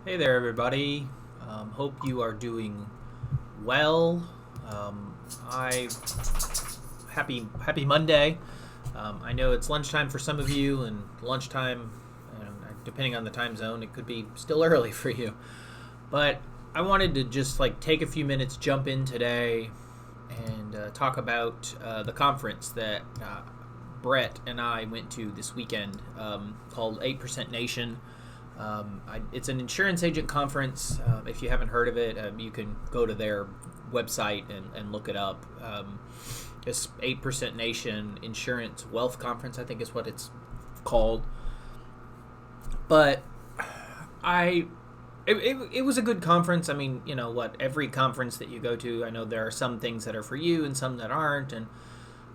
Hey there, everybody. Hope you are doing well. I happy Monday. I know it's lunchtime for some of you, and lunchtime, depending on the time zone, it could be still early for you. But I wanted to just take a few minutes, jump in today, and talk about the conference that Brett and I went to this weekend, called 8% Nation. It's an insurance agent conference. If you haven't heard of it, you can go to their website and look it up. It's 8% Nation Insurance Wealth Conference, I think is what it's called. But it was a good conference. I mean, you know what? Every conference that you go to, I know there are some things that are for you and some that aren't. And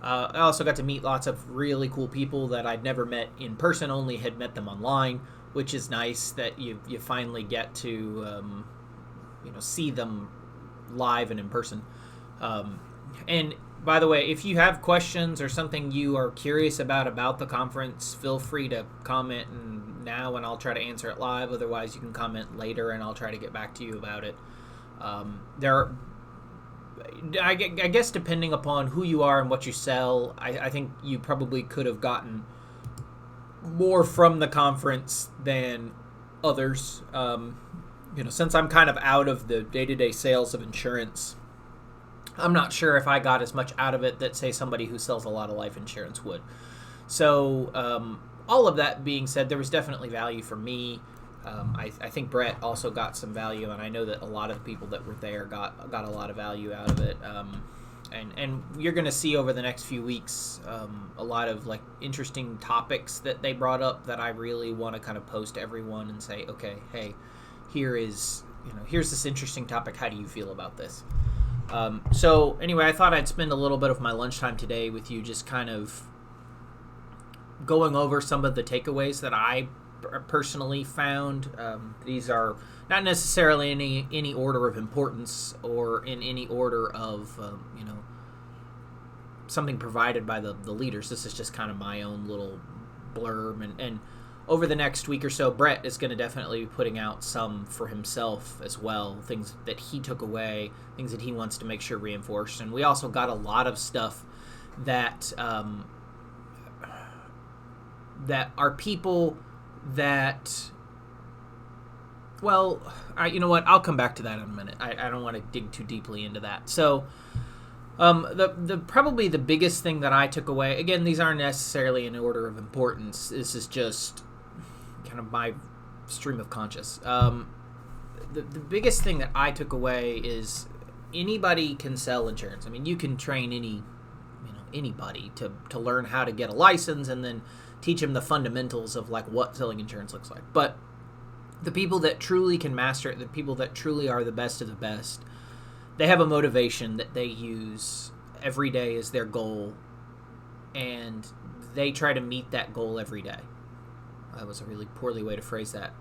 I also got to meet lots of really cool people that I'd never met in person, only had met them online, which is nice that you finally get to see them live and in person. And by the way, if you have questions or something you are curious about the conference, feel free to comment now and I'll try to answer it live. Otherwise, you can comment later and I'll try to get back to you about it. I guess depending upon who you are and what you sell, I think you probably could have gotten more from the conference than others. Since I'm kind of out of the day-to-day sales of insurance, I'm not sure if I got as much out of it that, say, somebody who sells a lot of life insurance would. So all of that being said, there was definitely value for me. I think Brett also got some value, and I know that a lot of the people that were there got a lot of value out of it. And you're going to see over the next few weeks a lot of interesting topics that they brought up that I really want to kind of post to everyone and say, okay, hey, here's this interesting topic. How do you feel about this? So anyway, I thought I'd spend a little bit of my lunchtime today with you just kind of going over some of the takeaways that I personally found. These are not necessarily in any order of importance or in any order of something provided by the leaders. This is just kind of my own little blurb, and over the next week or so, Brett is going to definitely be putting out some for himself as well, things that he took away, things that he wants to make sure reinforced. And we also got a lot of stuff that that are people that, well, you know what? I'll come back to that in a minute. I don't want to dig too deeply into that. So the probably the biggest thing that I took away, again, these aren't necessarily in order of importance. This is just kind of my stream of conscious. The biggest thing that I took away is anybody can sell insurance. I mean, you can train anybody to learn how to get a license and then teach them the fundamentals of what selling insurance looks like. But the people that truly can master it, the people that truly are the best of the best, they have a motivation that they use every day as their goal, and they try to meet that goal every day. That was a really poorly way to phrase that.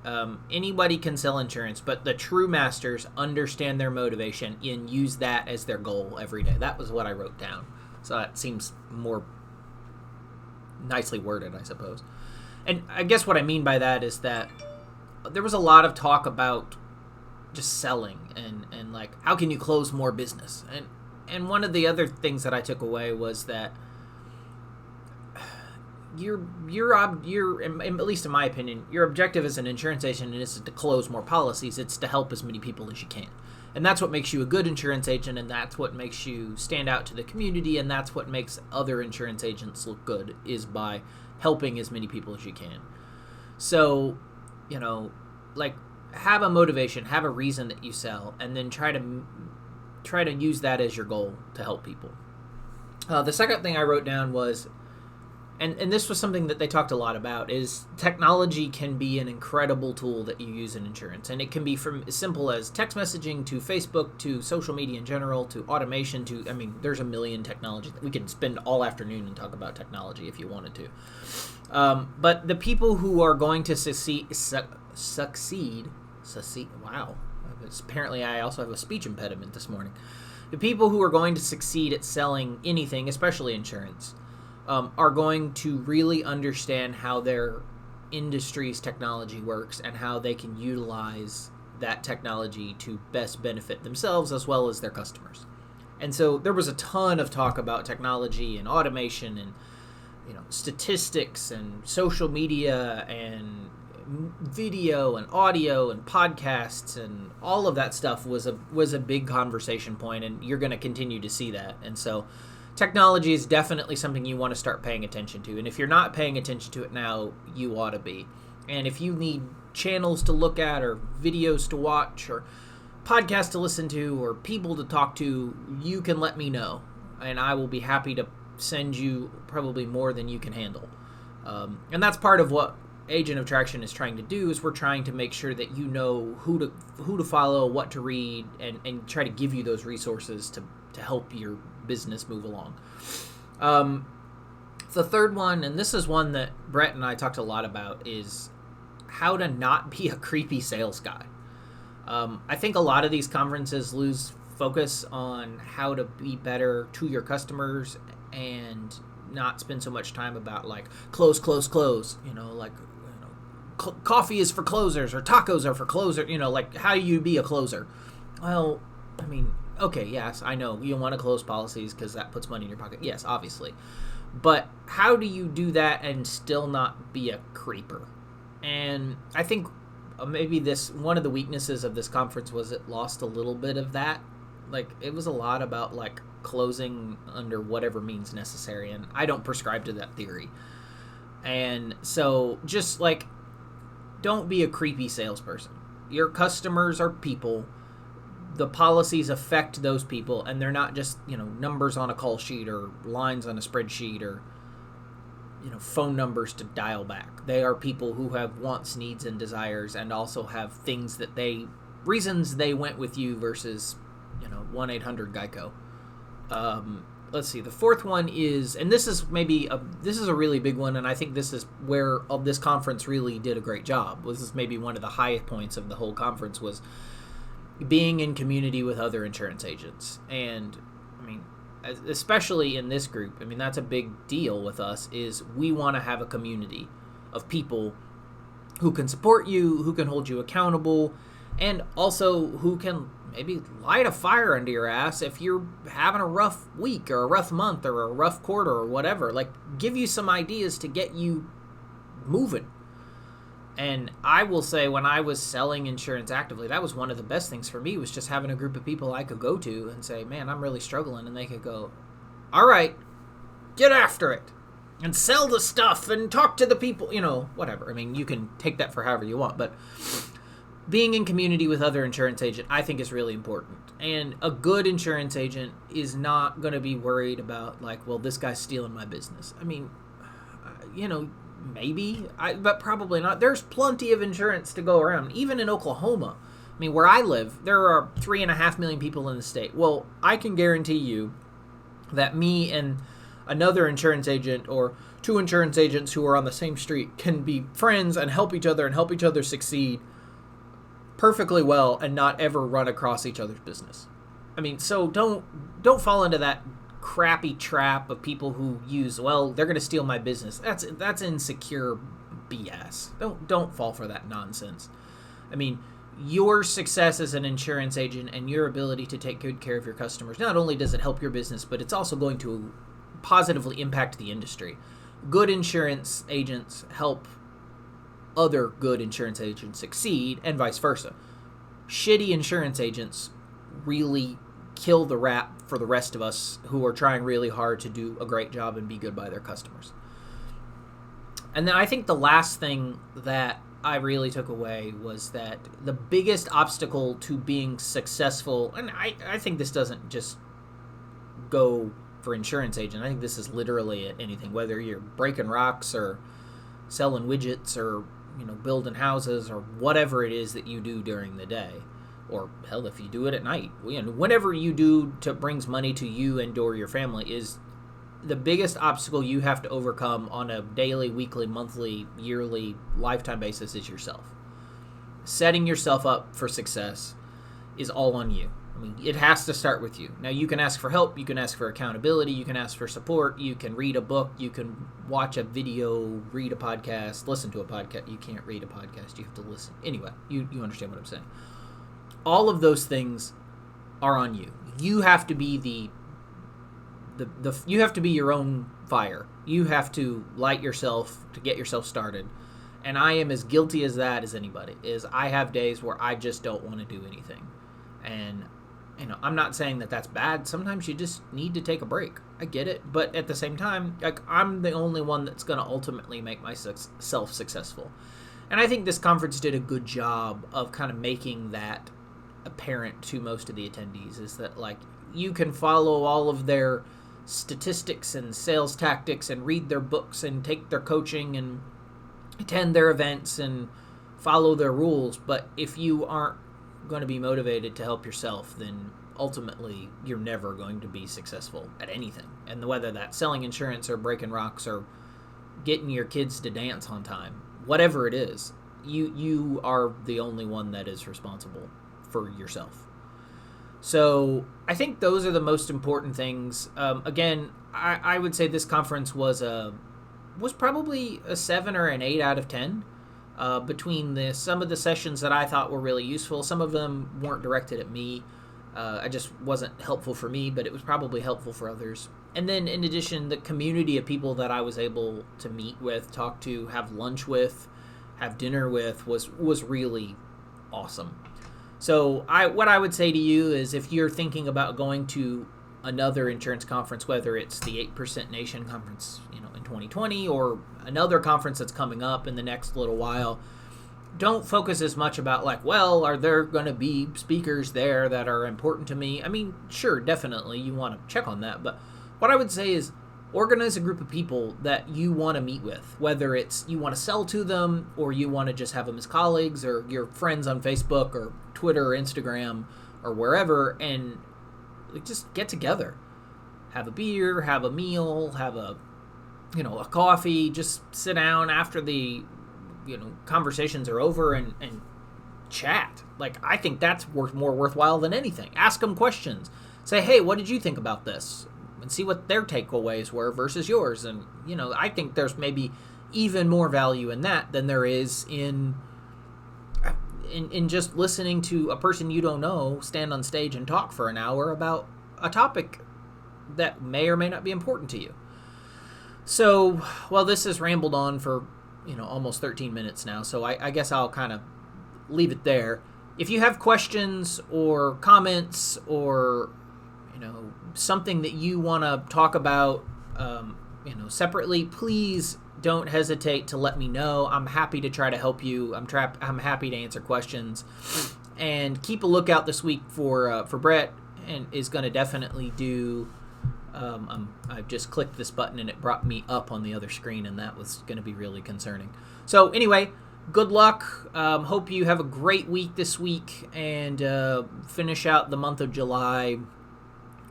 Anybody can sell insurance, but the true masters understand their motivation and use that as their goal every day. That was what I wrote down. So that seems more nicely worded, I suppose. And I guess what I mean by that is that there was a lot of talk about just selling and how can you close more business. And one of the other things that I took away was that your at least in my opinion, your objective as an insurance agent isn't to close more policies. It's to help as many people as you can. And that's what makes you a good insurance agent, and that's what makes you stand out to the community, and that's what makes other insurance agents look good, is by helping as many people as you can. So, have a motivation, have a reason that you sell, and then try to use that as your goal to help people. The second thing I wrote down was, and this was something that they talked a lot about, is technology can be an incredible tool that you use in insurance. And it can be from as simple as text messaging to Facebook to social media in general to automation to, there's a million technology. We could spend all afternoon and talk about technology if you wanted to. But the people who are going to succeed, wow. Apparently I also have a speech impediment this morning. The people who are going to succeed at selling anything, especially insurance, are going to really understand how their industry's technology works and how they can utilize that technology to best benefit themselves as well as their customers. And so there was a ton of talk about technology and automation and statistics and social media and video and audio and podcasts, and all of that stuff was a big conversation point, and you're going to continue to see that. And so technology is definitely something you want to start paying attention to, and if you're not paying attention to it now, you ought to be. And if you need channels to look at or videos to watch or podcasts to listen to or people to talk to, you can let me know, and I will be happy to send you probably more than you can handle. And that's part of what Agent of Traction is trying to do, is we're trying to make sure that you know who to follow, what to read, and try to give you those resources to help your business move along. The third one, and this is one that Brett and I talked a lot about, is how to not be a creepy sales guy. I think a lot of these conferences lose focus on how to be better to your customers and not spend so much time about like close, coffee is for closers or tacos are for closers, like how do you be a closer? Well, I mean, okay, yes, I know you want to close policies because that puts money in your pocket. Yes, obviously. But how do you do that and still not be a creeper? And I think maybe one of the weaknesses of this conference was it lost a little bit of that. Like, it was a lot about like closing under whatever means necessary, and I don't prescribe to that theory. And so just like, don't be a creepy salesperson. Your customers are people. The policies affect those people, and they're not just, numbers on a call sheet or lines on a spreadsheet or, phone numbers to dial back. They are people who have wants, needs, and desires, and also have things reasons they went with you versus, 1-800-GEICO. Let's see. The fourth one is, and this is a really big one, and I think this is where this conference really did a great job. This is maybe one of the highest points of the whole conference, was being in community with other insurance agents. And I mean, especially in this group, I mean, that's a big deal with us, is we want to have a community of people who can support you, who can hold you accountable, and also who can maybe light a fire under your ass if you're having a rough week or a rough month or a rough quarter or whatever. Like, give you some ideas to get you moving. And I will say, when I was selling insurance actively, that was one of the best things for me, was just having a group of people I could go to and say, man, I'm really struggling. And they could go, all right, get after it and sell the stuff and talk to the people, whatever. I mean, you can take that for however you want, but being in community with other insurance agents, I think, is really important. And a good insurance agent is not going to be worried about, like, well, this guy's stealing my business. I mean, maybe, but probably not. There's plenty of insurance to go around, even in Oklahoma. I mean, where I live, there are 3.5 million people in the state. Well, I can guarantee you that me and another insurance agent, or two insurance agents who are on the same street, can be friends and help each other succeed perfectly well and not ever run across each other's business. I mean, so don't fall into that crappy trap of people who use, well, they're going to steal my business. That's insecure BS. Don't fall for that nonsense. I mean, your success as an insurance agent and your ability to take good care of your customers, not only does it help your business, but it's also going to positively impact the industry. Good insurance agents help other good insurance agents succeed, and vice versa. Shitty insurance agents really kill the rap for the rest of us who are trying really hard to do a great job and be good by their customers. And then I think the last thing that I really took away was that the biggest obstacle to being successful, and I think this doesn't just go for insurance agent, I think this is literally anything, whether you're breaking rocks or selling widgets or building houses or whatever it is that you do during the day, or hell, if you do it at night, whatever you do to brings money to you and or your family, is the biggest obstacle you have to overcome on a daily, weekly, monthly, yearly, lifetime basis is yourself. Setting yourself up for success is all on you. I mean, it has to start with you. Now, you can ask for help, you can ask for accountability, you can ask for support, you can read a book, you can watch a video, read a podcast, listen to a podcast. You can't read a podcast, you have to listen. Anyway, you understand what I'm saying. all of those things are on you. You have to be you have to be your own fire. You have to light yourself to get yourself started. And I am as guilty as that as anybody. Is I have days where I just don't want to do anything. And I'm not saying that that's bad. Sometimes you just need to take a break. I get it, but at the same time, like, I'm the only one that's going to ultimately make myself successful. And I think this conference did a good job of kind of making that apparent to most of the attendees, is that, like, you can follow all of their statistics and sales tactics and read their books and take their coaching and attend their events and follow their rules, but if you aren't going to be motivated to help yourself, then ultimately you're never going to be successful at anything. And whether that's selling insurance or breaking rocks or getting your kids to dance on time, whatever it is, you are the only one that is responsible for yourself. So I think those are the most important things. Again, I would say this conference was probably a 7 or an 8 out of 10. Between some of the sessions that I thought were really useful. Some of them weren't directed at me. I just wasn't helpful for me, but it was probably helpful for others. And then in addition, the community of people that I was able to meet with, talk to, have lunch with, have dinner with was really awesome. So what I would say to you is, if you're thinking about going to another insurance conference, whether it's the 8% Nation conference, in 2020, or another conference that's coming up in the next little while, don't focus as much about, like, well, are there going to be speakers there that are important to me? I mean, sure, definitely you want to check on that, but what I would say is organize a group of people that you want to meet with, whether it's you want to sell to them or you want to just have them as colleagues or your friends on Facebook or Twitter or Instagram or wherever, and just get together. Have a beer, have a meal, have a coffee, just sit down after the conversations are over and chat. Like, I think that's more worthwhile than anything. Ask them questions. Say, hey, what did you think about this? And see what their takeaways were versus yours. And, I think there's maybe even more value in that than there is in just listening to a person you don't know stand on stage and talk for an hour about a topic that may or may not be important to you. So, well, this has rambled on for, almost 13 minutes now, so I guess I'll kind of leave it there. If you have questions or comments or, something that you want to talk about, separately, please don't hesitate to let me know. I'm happy to try to help you. I'm happy to answer questions. And keep a lookout this week for Brett, and is going to definitely do... I just clicked this button and it brought me up on the other screen, and that was going to be really concerning. So anyway, good luck. Hope you have a great week this week and finish out the month of July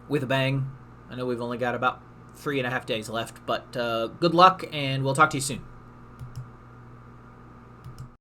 with a bang. I know we've only got about 3.5 days left, but good luck, and we'll talk to you soon.